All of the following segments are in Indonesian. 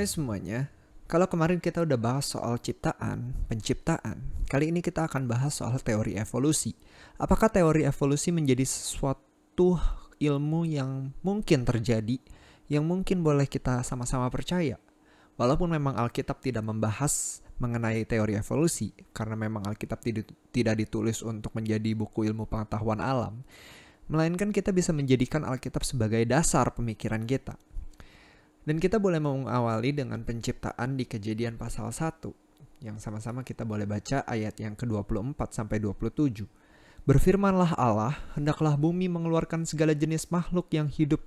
Hai semuanya, kalau kemarin kita udah bahas soal penciptaan, kali ini kita akan bahas soal teori evolusi. Apakah teori evolusi menjadi sesuatu ilmu yang mungkin terjadi, yang mungkin boleh kita sama-sama percaya? Walaupun memang Alkitab tidak membahas mengenai teori evolusi, karena memang Alkitab tidak ditulis untuk menjadi buku ilmu pengetahuan alam, melainkan kita bisa menjadikan Alkitab sebagai dasar pemikiran kita. Dan kita boleh mengawali dengan penciptaan di Kejadian pasal 1, yang sama-sama kita boleh baca ayat yang ke-24 sampai 27. Berfirmanlah Allah, hendaklah bumi mengeluarkan segala jenis makhluk yang hidup,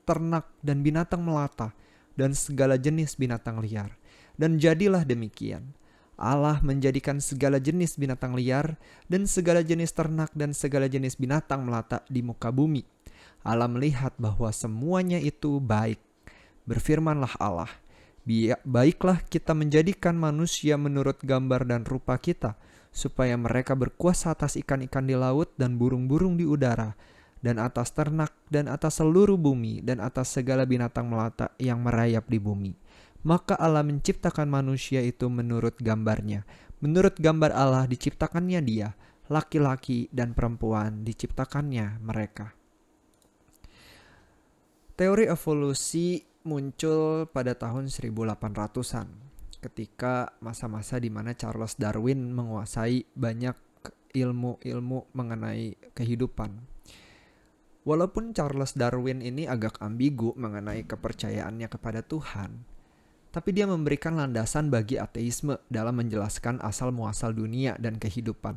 ternak dan binatang melata, dan segala jenis binatang liar. Dan jadilah demikian. Allah menjadikan segala jenis binatang liar dan segala jenis ternak dan segala jenis binatang melata di muka bumi. Allah melihat bahwa semuanya itu baik. Berfirmanlah Allah, baiklah kita menjadikan manusia menurut gambar dan rupa kita, supaya mereka berkuasa atas ikan-ikan di laut dan burung-burung di udara, dan atas ternak, dan atas seluruh bumi, dan atas segala binatang melata yang merayap di bumi. Maka Allah menciptakan manusia itu menurut gambarnya. Menurut gambar Allah diciptakannya dia, laki-laki dan perempuan diciptakannya mereka. Teori evolusi muncul pada tahun 1800-an ketika masa-masa di mana Charles Darwin menguasai banyak ilmu-ilmu mengenai kehidupan. Walaupun Charles Darwin ini agak ambigu mengenai kepercayaannya kepada Tuhan, tapi dia memberikan landasan bagi ateisme dalam menjelaskan asal-muasal dunia dan kehidupan.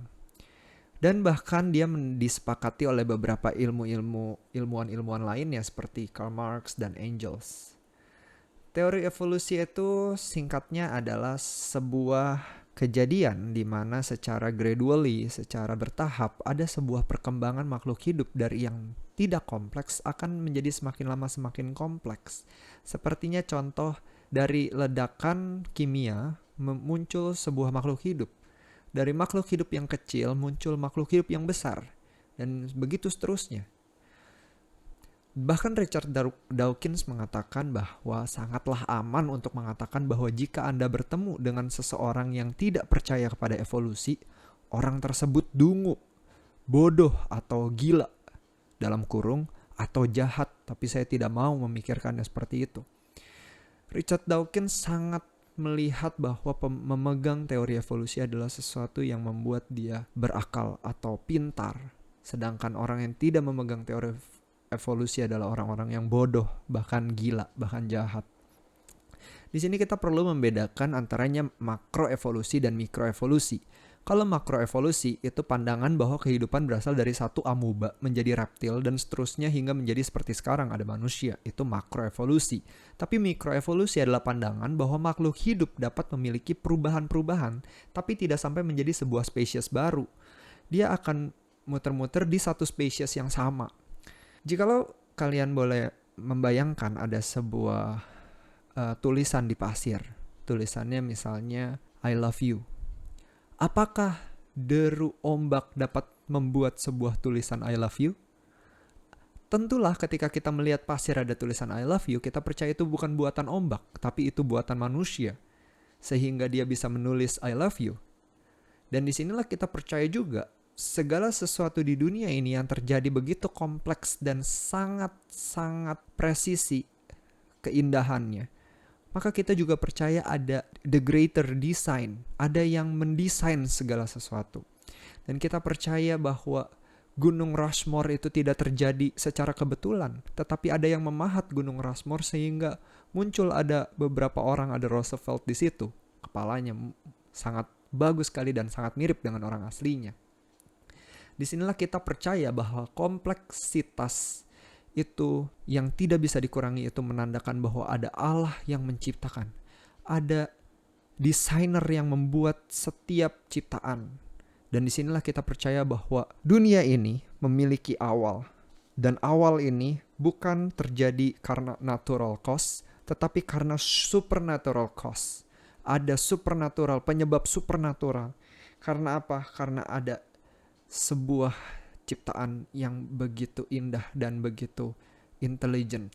Dan bahkan dia disepakati oleh beberapa ilmuwan-ilmuwan lainnya seperti Karl Marx dan Engels. Teori evolusi itu singkatnya adalah sebuah kejadian di mana secara gradually, secara bertahap, ada sebuah perkembangan makhluk hidup dari yang tidak kompleks akan menjadi semakin lama semakin kompleks. Sepertinya contoh dari ledakan kimia muncul sebuah makhluk hidup. Dari makhluk hidup yang kecil muncul makhluk hidup yang besar, dan begitu seterusnya. Bahkan Richard Dawkins mengatakan bahwa sangatlah aman untuk mengatakan bahwa jika Anda bertemu dengan seseorang yang tidak percaya kepada evolusi, orang tersebut dungu, bodoh atau gila, dalam kurung, atau jahat, tapi saya tidak mau memikirkannya seperti itu. Richard Dawkins sangat melihat bahwa memegang teori evolusi adalah sesuatu yang membuat dia berakal atau pintar. Sedangkan orang yang tidak memegang teori evolusi adalah orang-orang yang bodoh, bahkan gila, bahkan jahat. Di sini kita perlu membedakan antaranya makroevolusi dan mikroevolusi. Kalau makroevolusi itu pandangan bahwa kehidupan berasal dari satu amuba menjadi reptil dan seterusnya hingga menjadi seperti sekarang ada manusia. Itu makroevolusi. Tapi mikroevolusi adalah pandangan bahwa makhluk hidup dapat memiliki perubahan-perubahan tapi tidak sampai menjadi sebuah spesies baru. Dia akan muter-muter di satu spesies yang sama. Jikalau kalian boleh membayangkan ada sebuah tulisan di pasir. Tulisannya misalnya I love you. Apakah deru ombak dapat membuat sebuah tulisan I love you? Tentulah ketika kita melihat pasir ada tulisan I love you, kita percaya itu bukan buatan ombak, tapi itu buatan manusia. Sehingga dia bisa menulis I love you. Dan disinilah kita percaya juga, segala sesuatu di dunia ini yang terjadi begitu kompleks dan sangat-sangat presisi keindahannya. Maka kita juga percaya ada the greater design, ada yang mendesain segala sesuatu. Dan kita percaya bahwa Gunung Rushmore itu tidak terjadi secara kebetulan, tetapi ada yang memahat Gunung Rushmore sehingga muncul ada beberapa orang, ada Roosevelt di situ. Kepalanya sangat bagus sekali dan sangat mirip dengan orang aslinya. Disinilah kita percaya bahwa kompleksitas itu yang tidak bisa dikurangi itu menandakan bahwa ada Allah yang menciptakan. Ada desainer yang membuat setiap ciptaan. Dan disinilah kita percaya bahwa dunia ini memiliki awal. Dan awal ini bukan terjadi karena natural cause, tetapi karena supernatural cause. Ada supernatural, penyebab supernatural. Karena apa? Karena ada sebuah ciptaan yang begitu indah dan begitu intelligent.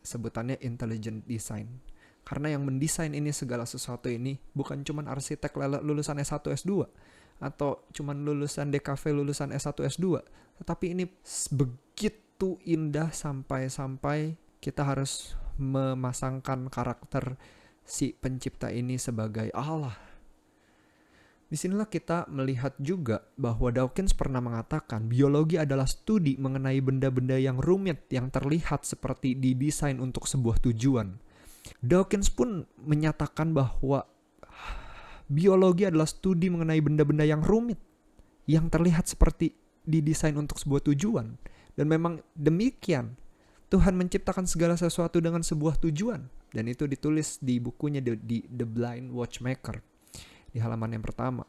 Sebutannya intelligent design. Karena yang mendesain ini segala sesuatu ini bukan cuman arsitek lulusan S1 S2 atau cuman lulusan DKV lulusan S1 S2, tetapi ini begitu indah sampai kita harus memasangkan karakter si pencipta ini sebagai Allah. Disinilah kita melihat juga bahwa Dawkins pernah mengatakan biologi adalah studi mengenai benda-benda yang rumit yang terlihat seperti didesain untuk sebuah tujuan. Dawkins pun menyatakan bahwa biologi adalah studi mengenai benda-benda yang rumit yang terlihat seperti didesain untuk sebuah tujuan. Dan memang demikian. Tuhan menciptakan segala sesuatu dengan sebuah tujuan. Dan itu ditulis di bukunya The Blind Watchmaker. Di halaman yang pertama.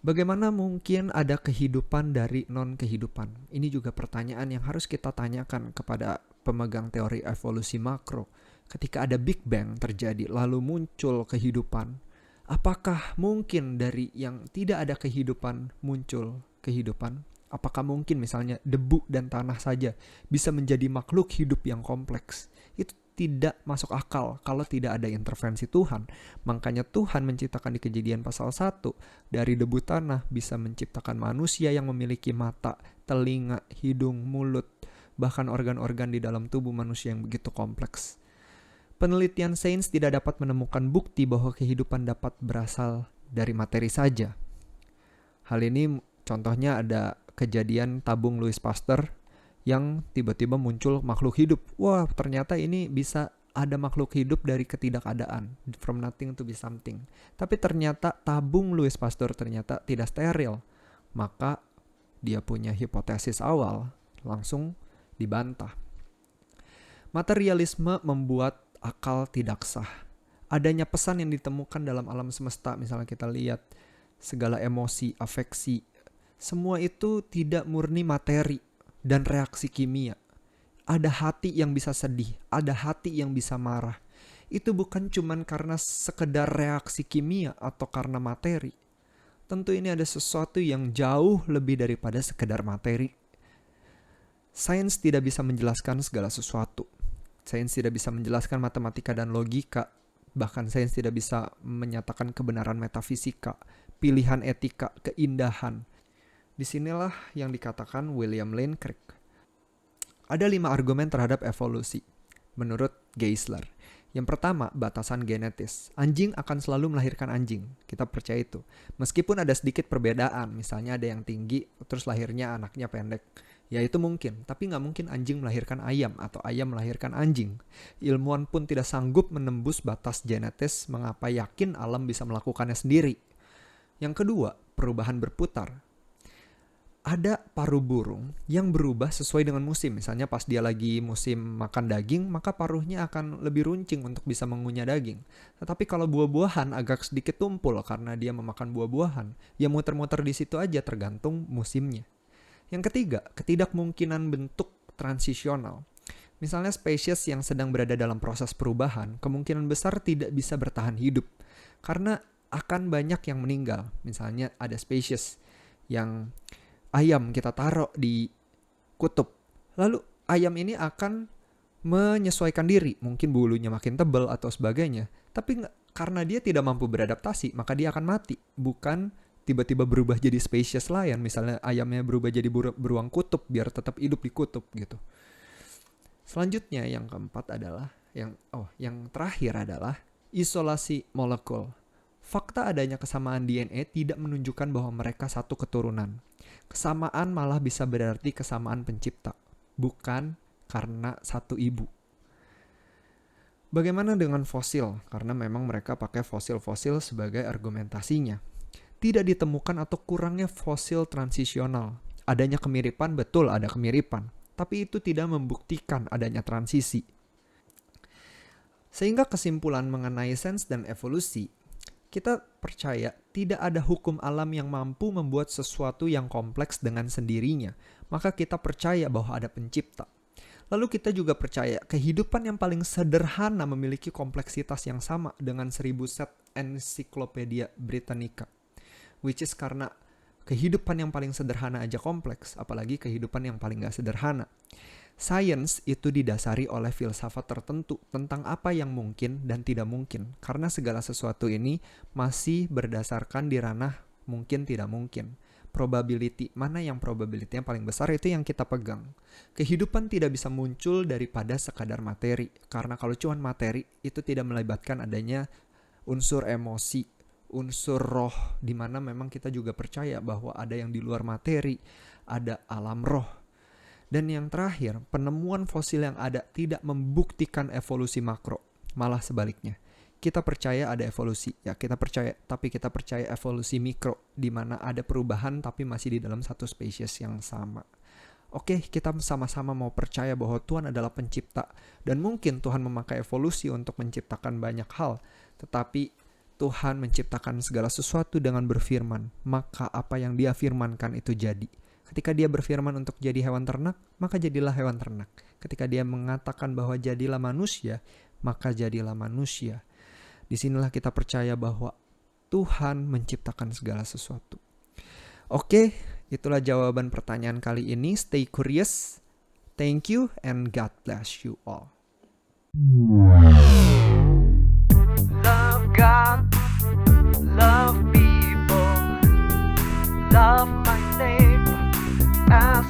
Bagaimana mungkin ada kehidupan dari non-kehidupan? Ini juga pertanyaan yang harus kita tanyakan kepada pemegang teori evolusi makro. Ketika ada Big Bang terjadi lalu muncul kehidupan, apakah mungkin dari yang tidak ada kehidupan muncul kehidupan? Apakah mungkin misalnya debu dan tanah saja bisa menjadi makhluk hidup yang kompleks? Itu tidak masuk akal kalau tidak ada intervensi Tuhan. Makanya Tuhan menciptakan di Kejadian pasal 1, dari debu tanah bisa menciptakan manusia yang memiliki mata, telinga, hidung, mulut, bahkan organ-organ di dalam tubuh manusia yang begitu kompleks. Penelitian sains tidak dapat menemukan bukti bahwa kehidupan dapat berasal dari materi saja. Hal ini contohnya ada kejadian tabung Louis Pasteur yang tiba-tiba muncul makhluk hidup. Wah, ternyata ini bisa ada makhluk hidup dari ketidakadaan. From nothing to be something. Tapi ternyata tabung Louis Pasteur ternyata tidak steril. Maka dia punya hipotesis awal langsung dibantah. Materialisme membuat akal tidak sah. Adanya pesan yang ditemukan dalam alam semesta, misalnya kita lihat segala emosi, afeksi, semua itu tidak murni materi dan reaksi kimia. Ada hati yang bisa sedih, ada hati yang bisa marah. Itu bukan cuman karena sekedar reaksi kimia atau karena materi. Tentu ini ada sesuatu yang jauh lebih daripada sekedar materi. Sains tidak bisa menjelaskan segala sesuatu. Sains tidak bisa menjelaskan matematika dan logika. Bahkan sains tidak bisa menyatakan kebenaran metafisika, pilihan etika, keindahan. Disinilah yang dikatakan William Lane Craig. Ada 5 argumen terhadap evolusi menurut Geisler. Yang pertama, batasan genetis. Anjing akan selalu melahirkan anjing. Kita percaya itu. Meskipun ada sedikit perbedaan, misalnya ada yang tinggi, terus lahirnya anaknya pendek. Ya itu mungkin, tapi nggak mungkin anjing melahirkan ayam atau ayam melahirkan anjing. Ilmuwan pun tidak sanggup menembus batas genetis, mengapa yakin alam bisa melakukannya sendiri. Yang kedua, perubahan berputar. Ada paruh burung yang berubah sesuai dengan musim. Misalnya pas dia lagi musim makan daging, maka paruhnya akan lebih runcing untuk bisa mengunyah daging. Tetapi kalau buah-buahan agak sedikit tumpul karena dia memakan buah-buahan, ya muter-muter di situ aja tergantung musimnya. Yang ketiga, ketidakmungkinan bentuk transisional. Misalnya spesies yang sedang berada dalam proses perubahan, kemungkinan besar tidak bisa bertahan hidup karena akan banyak yang meninggal. Misalnya ada spesies yang ayam kita taruh di kutub. Lalu ayam ini akan menyesuaikan diri. Mungkin bulunya makin tebal atau sebagainya. Tapi karena dia tidak mampu beradaptasi, maka dia akan mati. Bukan tiba-tiba berubah jadi spesies lain. Misalnya ayamnya berubah jadi beruang kutub biar tetap hidup di kutub gitu. Selanjutnya yang keempat adalah, yang terakhir adalah isolasi molekul. Fakta adanya kesamaan DNA tidak menunjukkan bahwa mereka satu keturunan. Kesamaan malah bisa berarti kesamaan pencipta, bukan karena satu ibu. Bagaimana dengan fosil? Karena memang mereka pakai fosil-fosil sebagai argumentasinya. Tidak ditemukan atau kurangnya fosil transisional. Adanya kemiripan, betul ada kemiripan. Tapi itu tidak membuktikan adanya transisi. Sehingga kesimpulan mengenai sains dan evolusi, kita percaya tidak ada hukum alam yang mampu membuat sesuatu yang kompleks dengan sendirinya. Maka kita percaya bahwa ada pencipta. Lalu kita juga percaya kehidupan yang paling sederhana memiliki kompleksitas yang sama dengan 1000 set Encyclopedia Britannica. Which is karena kehidupan yang paling sederhana aja kompleks, apalagi kehidupan yang paling gak sederhana. Sains itu didasari oleh filsafat tertentu tentang apa yang mungkin dan tidak mungkin, karena segala sesuatu ini masih berdasarkan di ranah mungkin tidak mungkin. Probability, mana yang probability yang paling besar itu yang kita pegang. Kehidupan tidak bisa muncul daripada sekadar materi, karena kalau cuma materi itu tidak melibatkan adanya unsur emosi, unsur roh, di mana memang kita juga percaya bahwa ada yang di luar materi, ada alam roh. Dan yang terakhir, penemuan fosil yang ada tidak membuktikan evolusi makro, malah sebaliknya. Kita percaya ada evolusi, ya kita percaya, tapi kita percaya evolusi mikro, di mana ada perubahan tapi masih di dalam satu spesies yang sama. Oke, kita sama-sama mau percaya bahwa Tuhan adalah pencipta, dan mungkin Tuhan memakai evolusi untuk menciptakan banyak hal, tetapi Tuhan menciptakan segala sesuatu dengan berfirman, maka apa yang Dia firmankan itu jadi. Ketika Dia berfirman untuk jadi hewan ternak, maka jadilah hewan ternak. Ketika Dia mengatakan bahwa jadilah manusia, maka jadilah manusia. Disinilah kita percaya bahwa Tuhan menciptakan segala sesuatu. Oke, itulah jawaban pertanyaan kali ini. Stay curious. Thank you and God bless you all. Love God, love people, love my neighbor as